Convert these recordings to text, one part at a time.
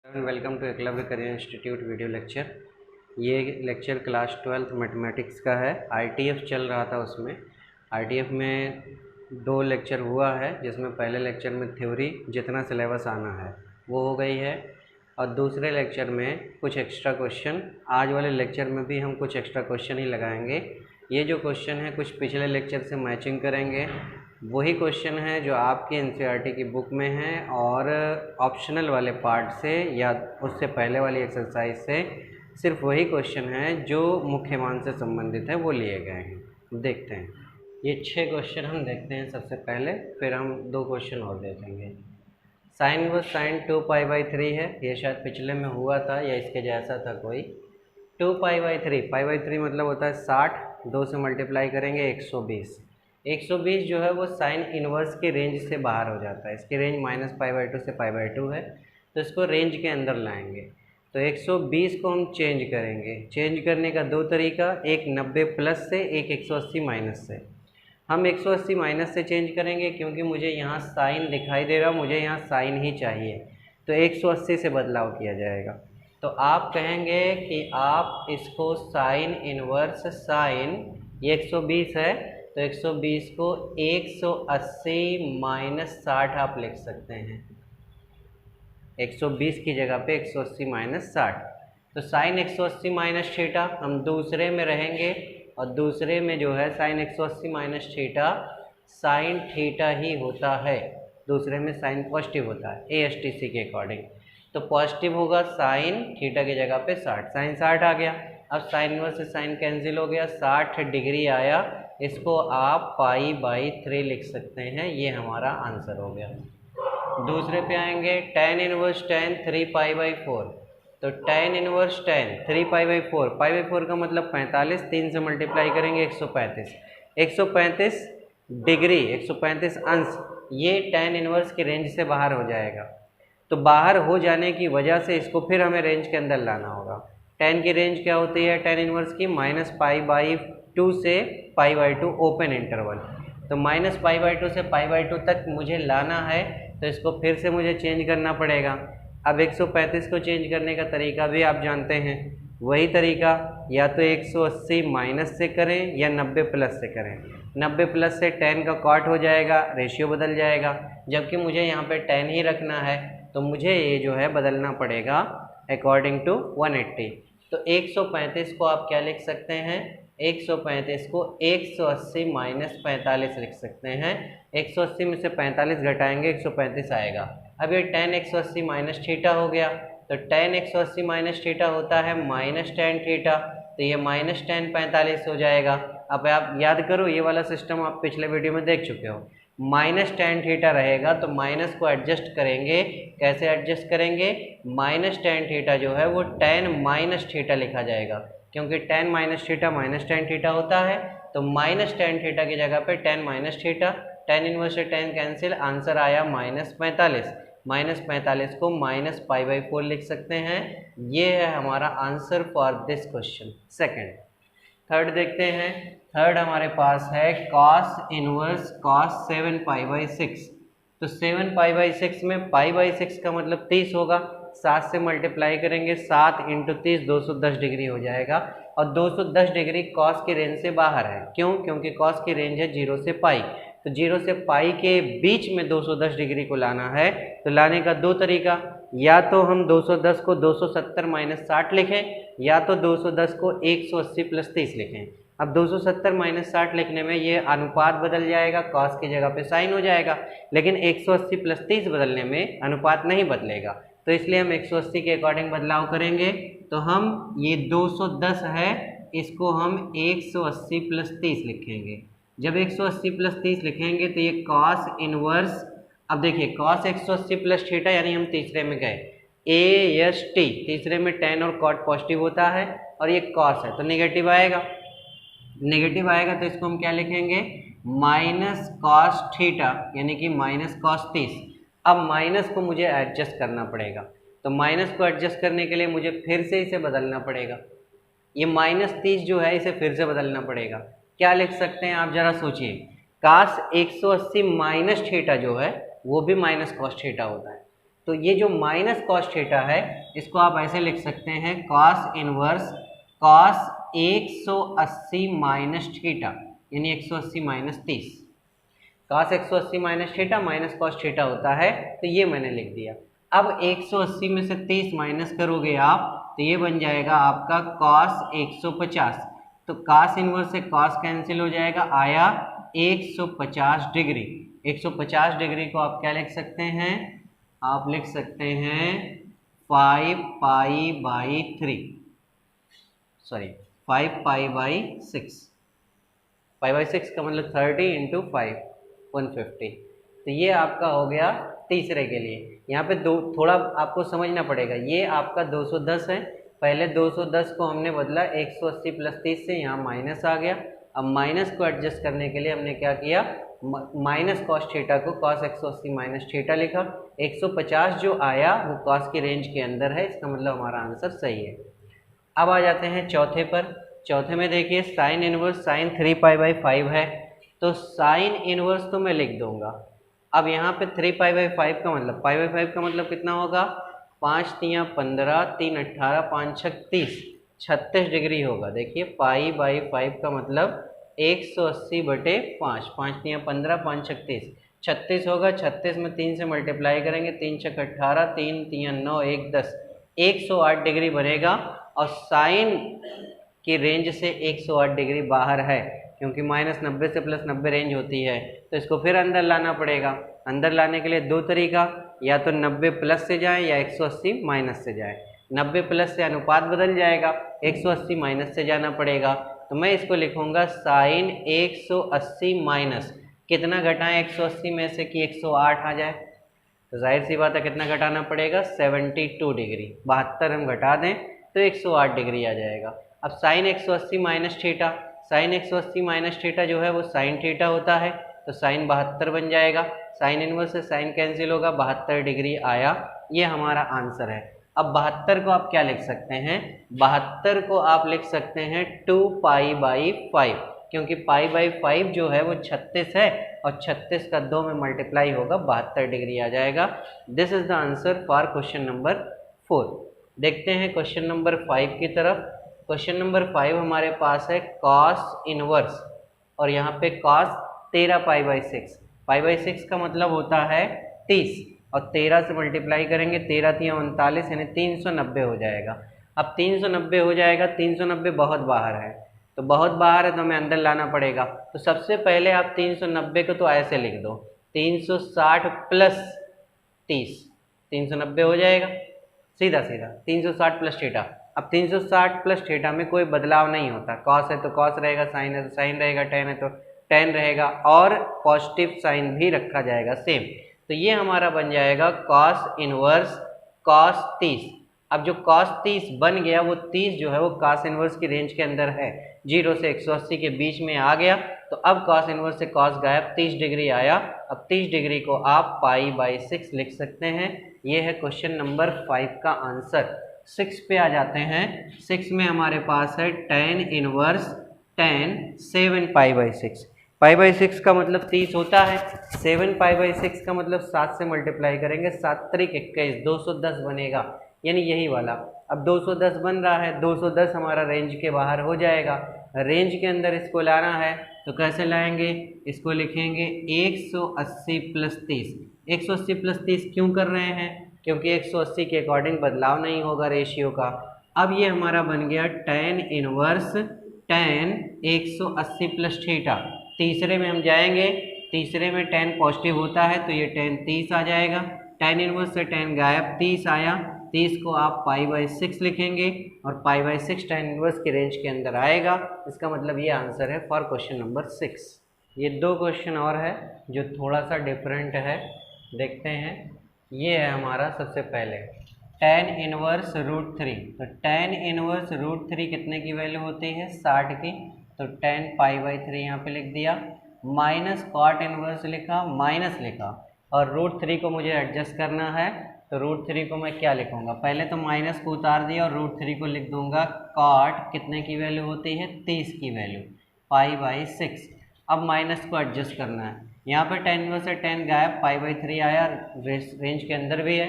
Welcome to Eklavya career institute video lecture. ये lecture class 12th mathematics का है। ITF चल रहा था, उसमें आईटीएफ में 2 लेक्चर हुआ है, जिसमें पहले लेक्चर में थ्योरी जितना सिलेबस आना है वो हो गई है, और दूसरे लेक्चर में कुछ एक्स्ट्रा क्वेश्चन। आज वाले लेक्चर में भी हम कुछ एक्स्ट्रा क्वेश्चन ही लगाएंगे। ये जो क्वेश्चन है कुछ पिछले लेक्चर से मैचिंग करेंगे, वही क्वेश्चन है जो आपकी एनसीईआरटी की बुक में है, और ऑप्शनल वाले पार्ट से या उससे पहले वाली एक्सरसाइज से सिर्फ वही क्वेश्चन है जो मुख्य मान से संबंधित है, वो लिए गए हैं। देखते हैं ये 6 क्वेश्चन हम देखते हैं सबसे पहले, फिर हम 2 क्वेश्चन और देखेंगे। साइन व साइन 2π/3 है, ये शायद पिछले में हुआ था या इसके जैसा था कोई। 2π/3, π/3 मतलब होता है 60, 2 से मल्टीप्लाई करेंगे 120। 120 जो है वो साइन इन्वर्स के रेंज से बाहर हो जाता है। इसकी रेंज -π/2 से π/2 है, तो इसको रेंज के अंदर लाएंगे। तो 120 को हम चेंज करेंगे। चेंज करने का 2 तरीका, एक 90 प्लस से, एक 180 माइनस से। हम 180 माइनस से चेंज करेंगे क्योंकि मुझे यहाँ साइन दिखाई दे रहा, मुझे यहाँ साइन ही चाहिए, तो 180 से बदलाव किया जाएगा। तो आप कहेंगे कि आप इसको साइन इन्वर्स साइन, ये 120 है, तो 120 को 180 माइनस 60 आप लिख सकते हैं। 120 की जगह पे 180 माइनस 60, तो साइन 180 माइनस थीटा हम दूसरे में रहेंगे, और दूसरे में जो है sine 180 minus theta sine theta ही होता है। दूसरे में साइन पॉजिटिव होता है एएसटीसी के अकॉर्डिंग, तो पॉजिटिव होगा साइन थीटा की जगह पे 60। साइन 60 आ गया, अब साइन इनवर्स से साइन कैंसिल हो गया, 60 डिग्री आया, इसको आप π/3 लिख सकते हैं। ये हमारा आंसर हो गया। दूसरे पे आएंगे, tan इनवर्स tan 3π/4, तो tan इनवर्स tan 3π/4, π/4 का मतलब 45, 3 से मल्टीप्लाई करेंगे 135, 135 डिग्री, 135 अंश, ये tan इनवर्स की रेंज से बाहर हो जाएगा। तो बाहर हो जाने की वजह से इसको फिर हमें रेंज के अंदर लाना होगा। tan की रेंज क्या होती है tan इनवर्स की? -π/2 से π/2 ओपन इंटरवल, तो -π/2 से π/2 तक मुझे लाना है, तो इसको फिर से मुझे चेंज करना पड़ेगा। अब 135 को चेंज करने का तरीका भी आप जानते हैं, वही तरीका, या तो 180 माइनस से करें या 90 प्लस से करें। 90 प्लस से tan का कॉट हो जाएगा, रेशियो बदल जाएगा, जबकि मुझे यहाँ पे tan ही रखना है, तो मुझे ये जो है बदलना पड़ेगा अकॉर्डिंग टू 180। तो 135 को आप क्या लिख सकते हैं? 135 को 180 माइनस 45 लिख सकते हैं। 180 में से 45 घटाएंगे 135 आएगा। अब ये tan 180 माइनस थीटा हो गया, तो tan 180 माइनस थीटा होता है -tan थीटा, तो ये -tan 45 हो जाएगा। अब आप याद करो, ये वाला सिस्टम आप पिछले वीडियो में देख चुके हो। -tan थीटा रहेगा तो माइनस को एडजस्ट करेंगे। कैसे एडजस्ट करेंगे? -tan थीटा जो है वो tan माइनस थीटा लिखा जाएगा, क्योंकि tan minus theta -tan theta होता है, तो -tan थीटा की जगह पे tan minus theta, tan inverse से tan कैंसिल, आंसर आया -45। -45 को -π/4 लिख सकते हैं। ये है हमारा answer for this question. Second, third देखते हैं। थर्ड हमारे पास है cos इनवर्स cos 7π/6, तो 7π/6 में π/6 का मतलब 30 होगा, 7 से मल्टीप्लाई करेंगे, 7 × 30 210 डिग्री हो जाएगा, और 210 डिग्री कॉस की रेंज से बाहर है। क्यों? क्योंकि कॉस की रेंज है 0 से π, तो 0 से π के बीच में 210 डिग्री को लाना है। तो लाने का 2 तरीका, या तो हम 210 को 270 माइनस 60 लिखें, या तो 210 को 180 प्लस 30 लिखें। अब 270 माइनस 60 लिखने में ये अनुपात बदल जाएगा, कॉस की जगह पे साइन हो जाएगा, लेकिन 180 प्लस 30 बदलने में अनुपात नहीं बदलेगा, तो इसलिए हम 180 के अकॉर्डिंग बदलाव करेंगे। तो हम ये 210 है, इसको हम 180 प्लस 30 लिखेंगे। जब 180 प्लस 30 लिखेंगे तो ये कॉस इनवर्स, अब देखिए कॉस 180 प्लस थीटा, यानी हम तीसरे में गए, AST, तीसरे में tan और cot पॉजिटिव होता है, और ये कॉस है तो नेगेटिव आएगा। नेगेटिव आएगा तो इसको हम क्या लिखेंगे? माइनस कॉस थीटा, यानी कि माइनस कॉस 30। अब माइनस को मुझे एडजस्ट करना पड़ेगा, तो माइनस को एडजस्ट करने के लिए मुझे फिर से इसे बदलना पड़ेगा। ये -30 जो है इसे फिर से बदलना पड़ेगा। क्या लिख सकते हैं आप जरा सोचिए। cos 180 माइनस थीटा जो है वो भी माइनस कॉस थीटा होता है, तो ये जो माइनस कॉस थीटा है इसको आप ऐसे लिख सकते हैं cos inverse cos 180 minus theta, यानी 180 minus 30। Cos 180 minus theta minus cos theta होता है, तो ये मैंने लिख दिया। अब 180 में से 30 माइनस करोगे आप तो ये बन जाएगा आपका कॉस 150। तो कॉस इनवर्स से कॉस कैंसिल हो जाएगा, आया 150 डिग्री। 150 डिग्री को आप क्या लिख सकते हैं, आप लिख सकते हैं 5 pi by 3, sorry 5 pi by 6। 5 by 6 का मतलब 30 इंटू 5 150। तो ये आपका हो गया तीसरे के लिए। यहाँ पे दो थोड़ा आपको समझना पड़ेगा, ये आपका 210 है, पहले 210 को हमने बदला 180 प्लस 30 से, यहाँ माइनस आ गया। अब माइनस को एडजस्ट करने के लिए हमने क्या किया, माइनस कॉस थीटा को कॉस 180 माइनस थीटा लिखा। 150 जो आया वो कॉस की रेंज के अंदर है, इसका मतलब हमारा आंसर सही है। अब आ जाते हैं चौथे पर। चौथे में देखिए sine inverse sine 3 pi by 5 है, तो साइन इनवर्स तो मैं लिख दूंगा। अब यहाँ पे 3 पाई बाई 5 का मतलब, पाई बाई 5 का मतलब कितना होगा, 5 तियाँ 15, 3 18, 5 6 30, 36 डिग्री होगा। देखिए पाई बाई 5 का मतलब 180 बटे 5, 5 तियाँ 15, 5 6 30, 36 होगा। 36 में 3 से मल्टीप्लाई करेंगे, 3 6 18, 3 तियाँ 9, 1 10, 108 डिग्री बनेगा। और साइन की रेंज से 108 डिग्री बाहर है, क्योंकि -90 से +90 रेंज होती है, तो इसको फिर अंदर लाना पड़ेगा। अंदर लाने के लिए दो तरीका, या तो 90 प्लस से जाए या 180 माइनस से जाए। 90 प्लस से अनुपात बदल जाएगा, 180 माइनस से जाना पड़ेगा। तो मैं इसको लिखूंगा साइन 180 माइनस, कितना घटाएं 180 में से कि 108 आ जाए, तो जाहिर सी बात है कितना घटाना पड़ेगा, 72 डिग्री। 72 हम घटा दें तो 108 डिग्री आ जाएगा। अब sine 180 minus theta, sine 180 minus theta जो है वो साइन थीटा होता है, तो साइन 72 बन जाएगा। साइन इनवर्स से साइन कैंसिल होगा, 72 डिग्री आया, ये हमारा आंसर है। अब 72 को आप क्या लिख सकते हैं, 72 को आप लिख सकते हैं 2 पाई बाई 5, क्योंकि पाई बाई 5 जो है वो 36 है, और 36 का 2 में मल्टीप्लाई होगा, 72 डिग्री आ जाएगा। This is the answer for question number 4। देखते हैं क्वेश्चन नंबर 5 की तरफ। क्वेश्चन नंबर 5 हमारे पास है कॉस इनवर्स, और यहाँ पे cos 13 pi by 6। Pi by 6 का मतलब होता है 30, और 13 से मल्टीप्लाई करेंगे, 13 तियाँ 39, यानी 390 हो जाएगा। अब 390 हो जाएगा, 390 बहुत बाहर है, तो बहुत बाहर है तो हमें अंदर लाना पड़ेगा। तो सबसे पहले आप 390 को तो ऐसे लिख दो, 360 प्लस 30, 390 हो जाएगा, सीधा सीधा 360 प्लस थीटा। अब 360 प्लस थीटा में कोई बदलाव नहीं होता, कॉस है तो कॉस रहेगा, साइन है तो साइन रहेगा, टेन है तो टेन रहेगा, और पॉजिटिव साइन भी रखा जाएगा सेम। तो ये हमारा बन जाएगा कॉस इनवर्स कॉस 30। अब जो कॉस 30 बन गया, वो 30 जो है वो कॉस इनवर्स की रेंज के अंदर है, 0 से 180 के बीच में आ गया। तो अब कॉस इनवर्स से कॉस गायब, 30 डिग्री आया। अब 30 डिग्री को आप पाई बाई 6 लिख सकते हैं। ये है क्वेश्चन नंबर 5 का आंसर। 6 पे आ जाते हैं। 6 में हमारे पास है tan inverse tan 7 pi by 6। Pi by 6 का मतलब 30 होता है, 7 पाई बाई 6 का मतलब 7 से मल्टीप्लाई करेंगे, 7 त्रिक 21, 210 बनेगा, यानी यही वाला। अब 210 बन रहा है, 210 हमारा रेंज के बाहर हो जाएगा। रेंज के अंदर इसको लाना है तो कैसे लाएंगे, इसको लिखेंगे 180 प्लस 30। 180 प्लस 30 क्यों कर रहे हैं, क्योंकि 180 के अकॉर्डिंग बदलाव नहीं होगा रेशियो का। अब ये हमारा बन गया tan inverse tan 180 plus theta. तीसरे में हम जाएंगे, तीसरे में tan पॉजिटिव होता है, तो ये tan 30 आ जाएगा। tan इनवर्स से tan गायब, 30 आया, 30 को आप पाई बाई 6 लिखेंगे, और पाई बाई 6 tan इनवर्स की रेंज के अंदर आएगा। इसका मतलब ये आंसर है फॉर क्वेश्चन नंबर 6। ये दो क्वेश्चन और है जो थोड़ा सा डिफरेंट है, देखते हैं। ये है हमारा सबसे पहले tan इनवर्स √3। तो tan इनवर्स √3 कितने की वैल्यू होती है, 60 की, तो tan पाई बाई 3 यहाँ पे लिख दिया। माइनस कॉट इनवर्स लिखा, माइनस लिखा, और √3 को मुझे एडजस्ट करना है, तो √3 को मैं क्या लिखूंगा, पहले तो माइनस को उतार दिया, और √3 को लिख दूंगा कॉट कितने की वैल्यू होती है, 30 की वैल्यू, पाई बाई 6। अब माइनस को एडजस्ट करना है, यहाँ पे tan इनवर्स से tan गायब, पाई बाई 3 आया, रेंज के अंदर भी है,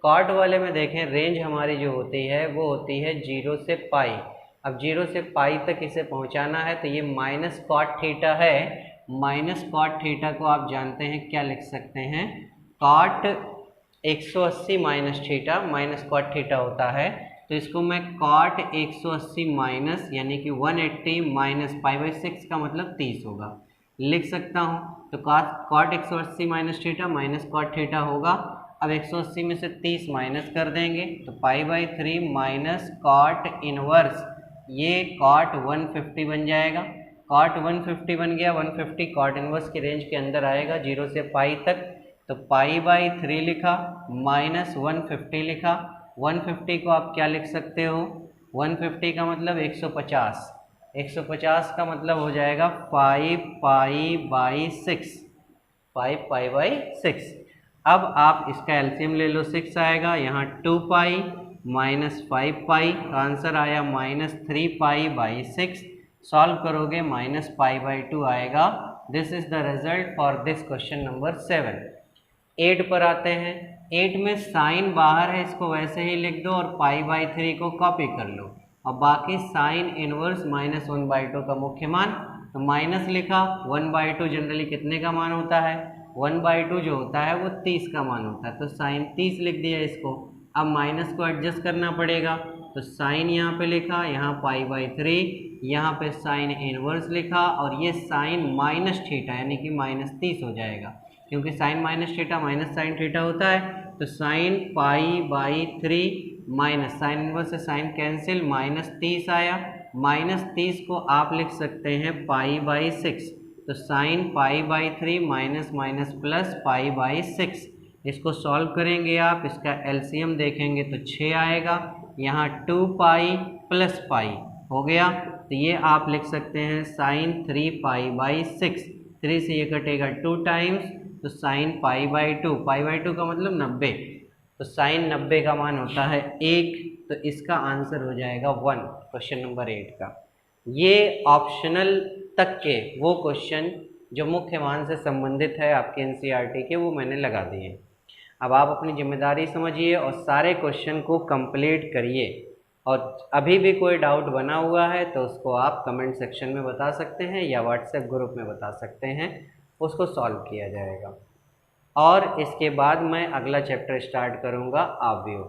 कॉट वाले में देखें रेंज हमारी जो होती है वो होती है 0 से पाई। अब 0 से पाई तक इसे पहुंचाना है तो ये माइनस कॉट थीटा है। माइनस कॉट थीटा को आप जानते हैं क्या लिख सकते हैं, cot 180 minus theta, minus cot theta होता है। तो इसको मैं कॉट 180 माइनस यानी कि 180 माइनस पाई/6 का मतलब 30 होगा, लिख सकता हूँ। तो cot 180 minus theta minus cot theta होगा। अब 180 में से 30 माइनस कर देंगे तो पाई/3 माइनस कॉट इनवर्स, ये कॉट 150 बन जाएगा। कॉट 150 बन गया, 150 कॉट इनवर्स की रेंज के अंदर आएगा 0 से पाई तक। तो पाई/3 लिखा माइनस 150 लिखा। 150 को आप क्या लिख सकते हो, 150 का मतलब 150, 150 का मतलब हो जाएगा 5 पाई/6, 5 पाई/6। अब आप इसका एलसीएम ले लो, 6 आएगा, यहाँ 2 पाई माइनस 5 पाई का आंसर आया माइनस 3 पाई/6। सॉल्व करोगे माइनस पाई/2 आएगा। This is the result for this question number 7। 8 पर आते हैं। 8 में साइन बाहर है, इसको वैसे ही लिख दो और पाई/3 को कॉपी कर लो और बाकी साइन इनवर्स माइनस 1/2 का मुख्य मान। तो माइनस लिखा, 1/2 जनरली कितने का मान होता है, 1/2 जो होता है वो 30 का मान होता है, तो साइन 30 लिख दिया इसको। अब माइनस को एडजस्ट करना पड़ेगा, तो साइन यहाँ पे लिखा, यहाँ पाई/3, यहाँ पे साइन इनवर्स लिखा और ये साइन माइनस थीटा यानी कि माइनस 30 हो जाएगा, क्योंकि sine minus theta minus sine theta होता है। तो साइन पाई/3 माइनस साइन इनवर्स से साइन कैंसिल, माइनस 30 आया। माइनस 30 को आप लिख सकते हैं पाई/6, तो साइन पाई/3 माइनस माइनस प्लस पाई/6। इसको सॉल्व करेंगे आप, इसका एलसीएम देखेंगे तो 6 आएगा, यहाँ 2 पाई प्लस पाई हो गया। तो ये आप लिख सकते हैं साइन 3 पाई/6, 3 से ये कटेगा 2 टाइम्स, तो साइन पाई/2, पाई/2 का मतलब 90, तो साइन 90 का मान होता है 1, तो इसका आंसर हो जाएगा 1 क्वेश्चन नंबर 8 का। ये ऑप्शनल तक के वो क्वेश्चन जो मुख्य मान से संबंधित है आपके एनसीईआरटी के, वो मैंने लगा दिए। अब आप अपनी जिम्मेदारी समझिए और सारे क्वेश्चन को कंप्लीट करिए, और अभी भी कोई डाउट बना हुआ है तो उसको आप कमेंट सेक्शन में बता सकते हैं या व्हाट्सएप ग्रुप में बता सकते हैं, उसको सॉल्व किया जाएगा। और इसके बाद मैं अगला चैप्टर स्टार्ट करूँगा आव्यूह।